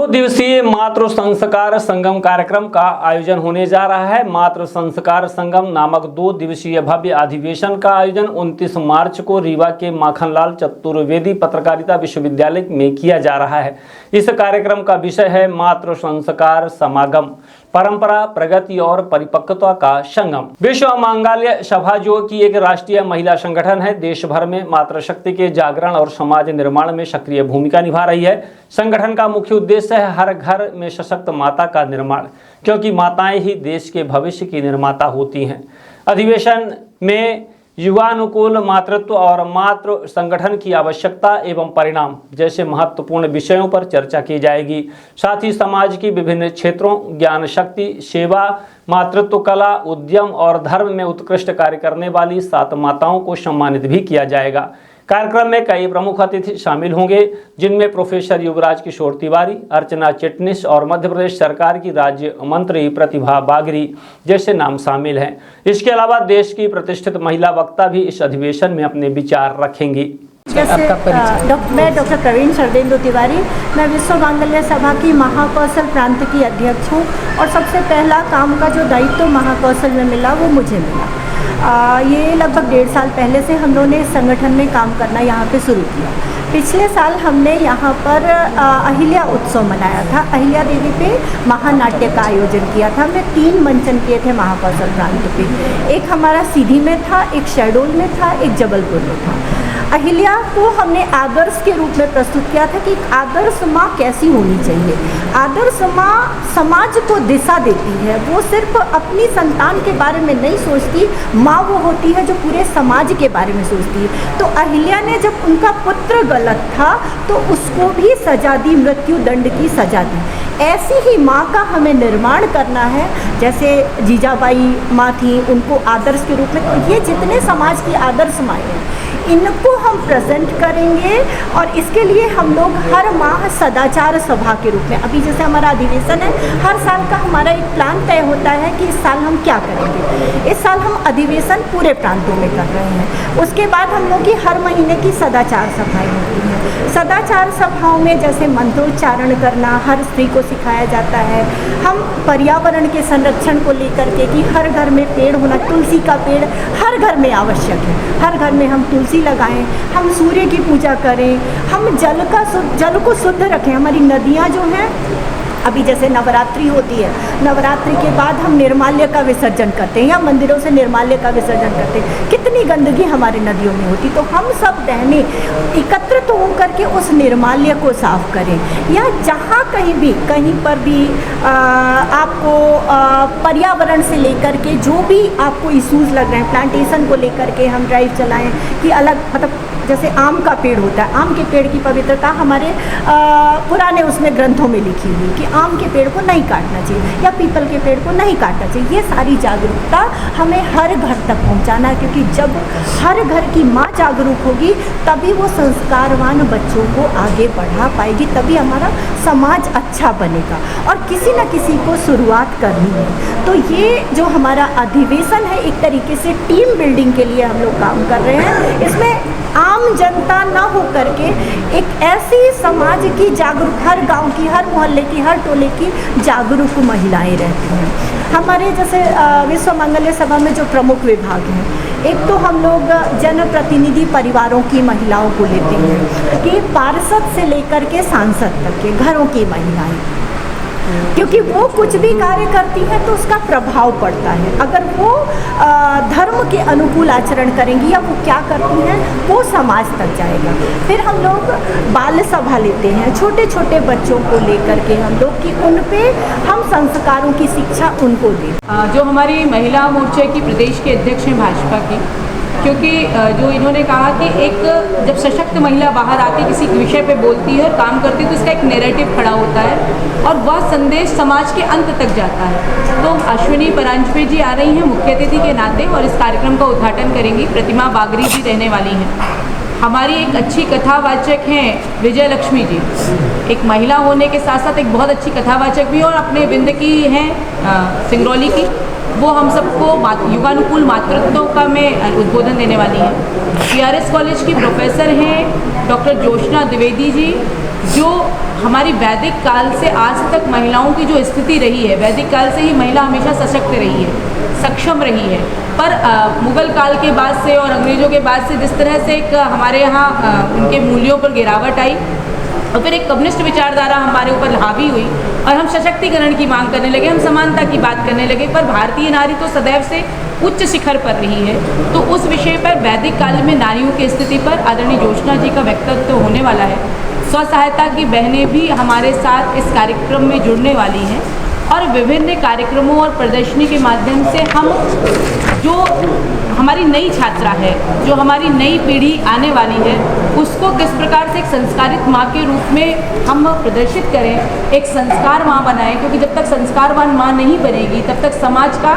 2 दिवसीय मातृ संस्कार संगम कार्यक्रम का आयोजन होने जा रहा है। मातृ संस्कार संगम नामक 2 दिवसीय भव्य अधिवेशन का आयोजन 29 मार्च को रीवा के माखनलाल चतुर्वेदी पत्रकारिता विश्वविद्यालय में किया जा रहा है। इस कार्यक्रम का विषय है मातृ संस्कार समागम, परंपरा, प्रगति और परिपक्वता का संगम। विश्व मंगल सभा जो कि एक राष्ट्रीय महिला संगठन है, देश भर में मातृशक्ति के जागरण और समाज निर्माण में सक्रिय भूमिका निभा रही है। संगठन का मुख्य उद्देश्य है हर घर में सशक्त माता का निर्माण, क्योंकि माताएं ही देश के भविष्य की निर्माता होती हैं। अधिवेशन में युवानुकूल मातृत्व और मातृ संगठन की आवश्यकता एवं परिणाम जैसे महत्वपूर्ण विषयों पर चर्चा की जाएगी। साथ ही समाज की विभिन्न क्षेत्रों, ज्ञान शक्ति, सेवा, मातृत्व कला, उद्यम और धर्म में उत्कृष्ट कार्य करने वाली 7 माताओं को सम्मानित भी किया जाएगा। कार्यक्रम में कई प्रमुख अतिथि शामिल होंगे, जिनमें प्रोफेसर युवराज किशोर तिवारी, अर्चना चिटनिस और मध्य प्रदेश सरकार की राज्य मंत्री प्रतिभा बागरी जैसे नाम शामिल हैं। इसके अलावा देश की प्रतिष्ठित महिला वक्ता भी इस अधिवेशन में अपने विचार रखेंगी। मैं डॉक्टर प्रवीण शरदेंदु तिवारी, मैं विश्व मंगल सभा की महाकौशल प्रांत की अध्यक्ष हूँ और सबसे पहला काम का जो दायित्व महाकौशल में मिला वो मुझे मिला। ये लगभग 1.5 साल पहले से हम लोगों ने इस संगठन में काम करना यहाँ पे शुरू किया। पिछले साल हमने यहाँ पर अहिल्या उत्सव मनाया था। अहिल्या देवी पे महानाट्य का आयोजन किया था। हमने 3 मंचन किए थे महाकौशल प्रांत पे। एक हमारा सीधी में था, एक शहडोल में था, एक जबलपुर में था। अहिल्या को हमने आदर्श के रूप में प्रस्तुत किया था कि आदर्श माँ कैसी होनी चाहिए। आदर्श माँ समाज को दिशा देती है, वो सिर्फ अपनी संतान के बारे में नहीं सोचती, माँ वो होती है जो पूरे समाज के बारे में सोचती है। तो अहिल्या ने जब उनका पुत्र गलत था तो उसको भी सजा दी, मृत्यु दंड की सजा दी। ऐसी ही माँ का हमें निर्माण करना है। जैसे जीजाबाई माँ थी, उनको आदर्श के रूप में, तो ये जितने समाज की आदर्श माएँ हैं इनको हम प्रेजेंट करेंगे। और इसके लिए हम लोग हर माह सदाचार सभा के रूप में, अभी जैसे हमारा अधिवेशन है, हर साल का हमारा एक प्लान तय होता है कि इस साल हम क्या करेंगे। इस साल हम अधिवेशन पूरे प्रांतों में कर रहे हैं। उसके बाद हम लोग की हर महीने की सदाचार सभाएं होती हैं। सदाचार सभाओं में जैसे मंत्रोच्चारण करना हर स्त्री को सिखाया जाता है। हम पर्यावरण के संरक्षण को लेकर के कि हर घर में पेड़ होना, तुलसी का पेड़ हर घर में आवश्यक है, हर घर में हम तुलसी लगाएं, हम सूर्य की पूजा करें, हम जल को शुद्ध रखें। हमारी नदियाँ जो हैं, अभी जैसे नवरात्रि होती है, नवरात्रि के बाद हम निर्माल्य का विसर्जन करते हैं या मंदिरों से निर्माल्य का विसर्जन करते हैं। कितनी गंदगी हमारे नदियों में होती, तो हम सब बहनें एकत्रित होकर के उस निर्माल्य को साफ करें। या जहाँ कहीं पर भी आपको पर्यावरण से लेकर के जो भी आपको इश्यूज़ लग रहे हैं, प्लांटेशन को लेकर के हम ड्राइव चलाएँ कि अलग, मतलब जैसे आम का पेड़ होता है, आम के पेड़ की पवित्रता हमारे पुराने उसमें ग्रंथों में लिखी हुई कि आम के पेड़ को नहीं काटना चाहिए या पीपल के पेड़ को नहीं काटना चाहिए। ये सारी जागरूकता हमें हर घर तक पहुंचाना है, क्योंकि जब हर घर की माँ जागरूक होगी तभी वो संस्कारवान बच्चों को आगे बढ़ा पाएगी, तभी हमारा समाज अच्छा बनेगा। और किसी न किसी को शुरुआत करनी है। तो ये जो हमारा अधिवेशन है, एक तरीके से टीम बिल्डिंग के लिए हम लोग काम कर रहे हैं। इसमें आम जनता न हो करके एक ऐसी समाज की जागरूक, हर गांव की, हर मोहल्ले की, हर टोले की जागरूक महिलाएं रहती हैं। हमारे जैसे विश्व मंगल सभा में जो प्रमुख विभाग हैं, एक तो हम लोग जनप्रतिनिधि परिवारों की महिलाओं को लेते हैं कि पार्षद से लेकर के सांसद तक के घरों की महिलाएं, क्योंकि वो कुछ भी कार्य करती हैं तो उसका प्रभाव पड़ता है। अगर वो धर्म के अनुकूल आचरण करेंगी या वो क्या करती हैं वो समाज तक जाएगा। फिर हम लोग बाल सभा लेते हैं, छोटे छोटे बच्चों को लेकर के हम लोग कि उन पे हम संस्कारों की शिक्षा उनको दें। जो हमारी महिला मोर्चे की प्रदेश के अध्यक्ष हैं भाजपा की, क्योंकि जो इन्होंने कहा कि एक जब सशक्त महिला बाहर आके किसी विषय पे बोलती है और काम करती है तो इसका एक नैरेटिव खड़ा होता है और वह संदेश समाज के अंत तक जाता है। तो अश्विनी परांजपे जी आ रही हैं मुख्य अतिथि के नाते और इस कार्यक्रम का उद्घाटन करेंगी। प्रतिमा बागरी जी रहने वाली हैं। हमारी एक अच्छी कथावाचक हैं विजय लक्ष्मी जी, एक महिला होने के साथ साथ एक बहुत अच्छी कथावाचक भी और अपने विंद की हैं सिंगरौली की। वो हम सबको युगानुकूल मातृत्व का मैं उद्बोधन देने वाली है। PRS कॉलेज की प्रोफेसर हैं डॉक्टर जोशना द्विवेदी जी, जो हमारी वैदिक काल से आज तक महिलाओं की जो स्थिति रही है, वैदिक काल से ही महिला हमेशा सशक्त रही है, सक्षम रही है। पर मुगल काल के बाद से और अंग्रेज़ों के बाद से जिस तरह से एक हमारे यहाँ उनके मूल्यों पर गिरावट आई और फिर एक कम्युनिस्ट विचारधारा हमारे ऊपर हावी हुई और हम सशक्तिकरण की मांग करने लगे, हम समानता की बात करने लगे। पर भारतीय नारी तो सदैव से उच्च शिखर पर रही है। तो उस विषय पर वैदिक काल में नारियों की स्थिति पर आदरणीय ज्योत्सना जी का वक्तव्य होने वाला है। स्व सहायता की बहनें भी हमारे साथ इस कार्यक्रम में जुड़ने वाली हैं और विभिन्न कार्यक्रमों और प्रदर्शनी के माध्यम से हम जो हमारी नई छात्रा है, जो हमारी नई पीढ़ी आने वाली है, उसको किस प्रकार से एक संस्कारित माँ के रूप में हम प्रदर्शित करें, एक संस्कार माँ बनाएं। क्योंकि जब तक संस्कारवान माँ नहीं बनेगी तब तक समाज का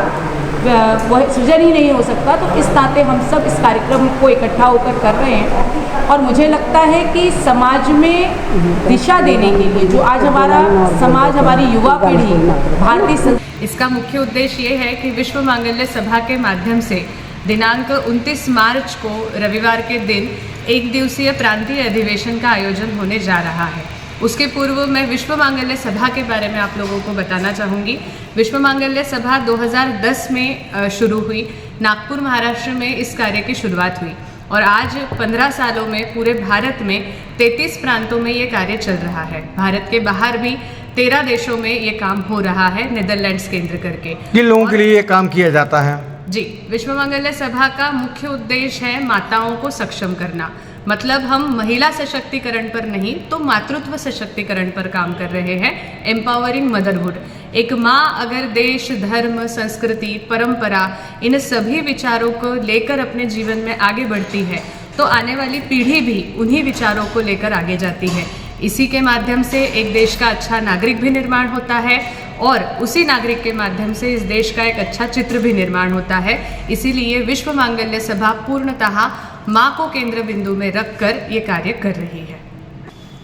वह सृजन ही नहीं हो सकता। तो इस नाते हम सब इस कार्यक्रम को इकट्ठा होकर कर रहे हैं और मुझे लगता है कि समाज में दिशा देने के लिए जो आज हमारा समाज, हमारी युवा पीढ़ी भारतीय, इसका मुख्य उद्देश्य ये है कि विश्व मांगल्य सभा के माध्यम से दिनांक 29 मार्च को रविवार के दिन एक दिवसीय प्रांतीय अधिवेशन का आयोजन होने जा रहा है। उसके पूर्व मैं विश्व मांगल्य सभा के बारे में आप लोगों को बताना चाहूँगी। विश्व मांगल्य सभा 2010 में शुरू हुई, नागपुर महाराष्ट्र में इस कार्य की शुरुआत हुई और आज 15 सालों में पूरे भारत में 33 प्रांतों में ये कार्य चल रहा है। भारत के बाहर भी 13 देशों में ये काम हो रहा है, नेदरलैंड्स केंद्र करके। किन लोगों के लिए ये काम किया जाता है? जी, विश्व मांगल्य सभा का मुख्य उद्देश्य है माताओं को सक्षम करना। मतलब हम महिला सशक्तिकरण पर नहीं तो मातृत्व सशक्तिकरण पर काम कर रहे हैं, एम्पावरिंग मदरहुड। एक माँ अगर देश, धर्म, संस्कृति, परंपरा इन सभी विचारों को लेकर अपने जीवन में आगे बढ़ती है तो आने वाली पीढ़ी भी उन्हीं विचारों को लेकर आगे जाती है। इसी के माध्यम से एक देश का अच्छा नागरिक भी निर्माण होता है और उसी नागरिक के माध्यम से इस देश का एक अच्छा चित्र भी निर्माण होता है। इसीलिए विश्व मांगल्य सभा पूर्णतः माँ को केंद्र बिंदु में रखकर ये कार्य कर रही है।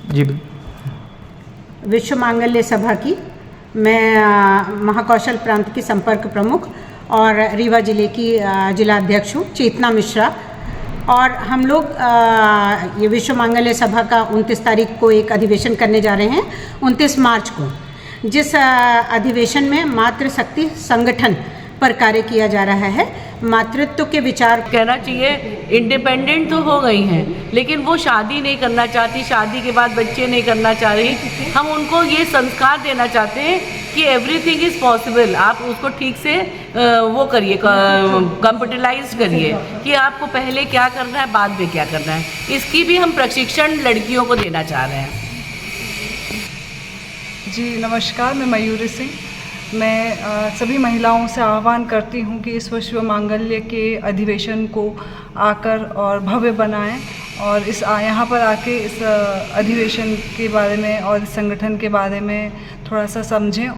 जी, विश्व मांगल्य सभा की मैं महाकौशल प्रांत की संपर्क प्रमुख और रीवा जिले की जिलाध्यक्ष हूँ, चेतना मिश्रा। और हम लोग ये विश्व मांगल्य सभा का 29 तारीख को एक अधिवेशन करने जा रहे हैं, 29 मार्च को, जिस अधिवेशन में मातृशक्ति संगठन पर कार्य किया जा रहा है। मातृत्व के विचार कहना चाहिए, इंडिपेंडेंट तो हो गई हैं लेकिन वो शादी नहीं करना चाहती, शादी के बाद बच्चे नहीं करना चाह रही। हम उनको ये संस्कार देना चाहते हैं कि एवरीथिंग इज़ पॉसिबल। आप उसको ठीक से वो करिए, कंप्यूटराइज करिए कि आपको पहले क्या करना है, बाद में क्या करना है। इसकी भी हम प्रशिक्षण लड़कियों को देना चाह रहे हैं। जी नमस्कार, मैं मयूरी सिंह। मैं सभी महिलाओं से आह्वान करती हूँ कि इस विश्व मांगल्य के अधिवेशन को आकर और भव्य बनाएं और इस यहाँ पर आके इस अधिवेशन के बारे में और इस संगठन के बारे में थोड़ा सा समझें।